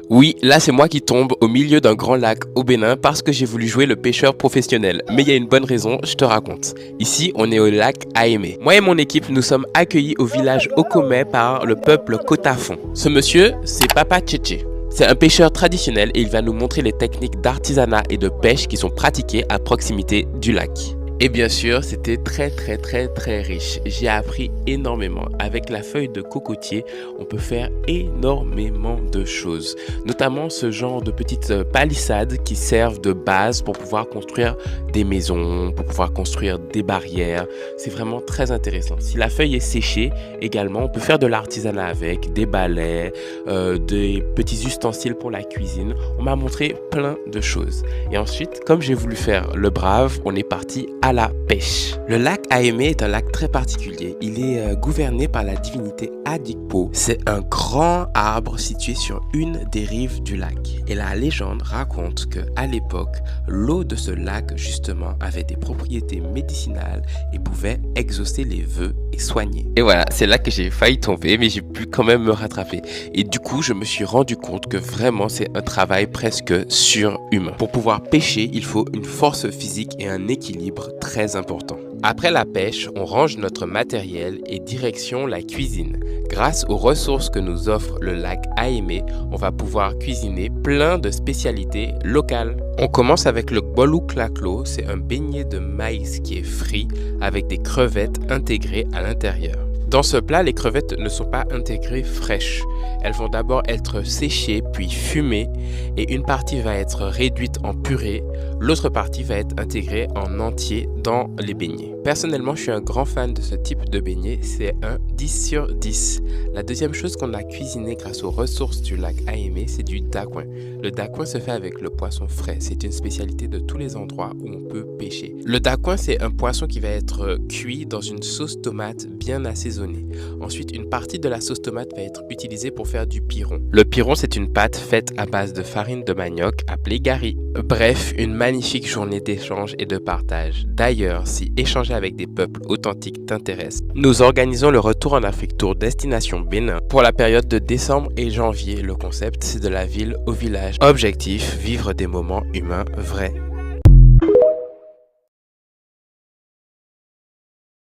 Oui, là c'est moi qui tombe au milieu d'un grand lac au Bénin parce que j'ai voulu jouer le pêcheur professionnel. Mais il y a une bonne raison, je te raconte. Ici, on est au lac Aémé. Moi et mon équipe, nous sommes accueillis au village Okomé par le peuple Kotafon. Ce monsieur, c'est Papa Tchétché. C'est un pêcheur traditionnel et il va nous montrer les techniques d'artisanat et de pêche qui sont pratiquées à proximité du lac. Et bien sûr, c'était très riche. J'ai appris énormément. Avec la feuille de cocotier, on peut faire énormément de choses. Notamment ce genre de petites palissades qui servent de base pour pouvoir construire des maisons, pour pouvoir construire des barrières. C'est vraiment très intéressant. Si la feuille est séchée, également, on peut faire de l'artisanat avec, des balais, des petits ustensiles pour la cuisine. On m'a montré plein de choses. Et ensuite, comme j'ai voulu faire le brave, on est parti à la pêche. Le lac Aémé est un lac très particulier. Il est gouverné par la divinité Adikpo. C'est un grand arbre situé sur une des rives du lac. Et la légende raconte que à l'époque, l'eau de ce lac justement avait des propriétés médicinales et pouvait exaucer les vœux et soigner. Et voilà, c'est là que j'ai failli tomber, mais j'ai pu quand même me rattraper. Et du coup, je me suis rendu compte que vraiment c'est un travail presque surhumain. Pour pouvoir pêcher, il faut une force physique et un équilibre très important. Après la pêche, on range notre matériel et direction la cuisine. Grâce aux ressources que nous offre le lac Aémé, on va pouvoir cuisiner plein de spécialités locales. On commence avec le bolou klaklo, c'est un beignet de maïs qui est frit avec des crevettes intégrées à l'intérieur. Dans ce plat, les crevettes ne sont pas intégrées fraîches. Elles vont d'abord être séchées puis fumées et une partie va être réduite en purée, l'autre partie va être intégrée en entier dans les beignets. Personnellement, je suis un grand fan de ce type de beignet, c'est un 10 sur 10. La deuxième chose qu'on a cuisiné grâce aux ressources du lac Aémé, c'est du dakwin. Le dakwin se fait avec le poisson frais, c'est une spécialité de tous les endroits où on peut pêcher. Le dakwin, c'est un poisson qui va être cuit dans une sauce tomate bien assaisonnée. Ensuite, une partie de la sauce tomate va être utilisée pour faire du piron. Le piron, c'est une pâte faite à base de farine de manioc appelée gari. Bref, une magnifique journée d'échange et de partage. D'ailleurs, si échanger avec des peuples authentiques t'intéresse, nous organisons le retour en Afrique Tour destination Bénin pour la période de décembre et janvier. Le concept, c'est de la ville au village. Objectif, vivre des moments humains vrais.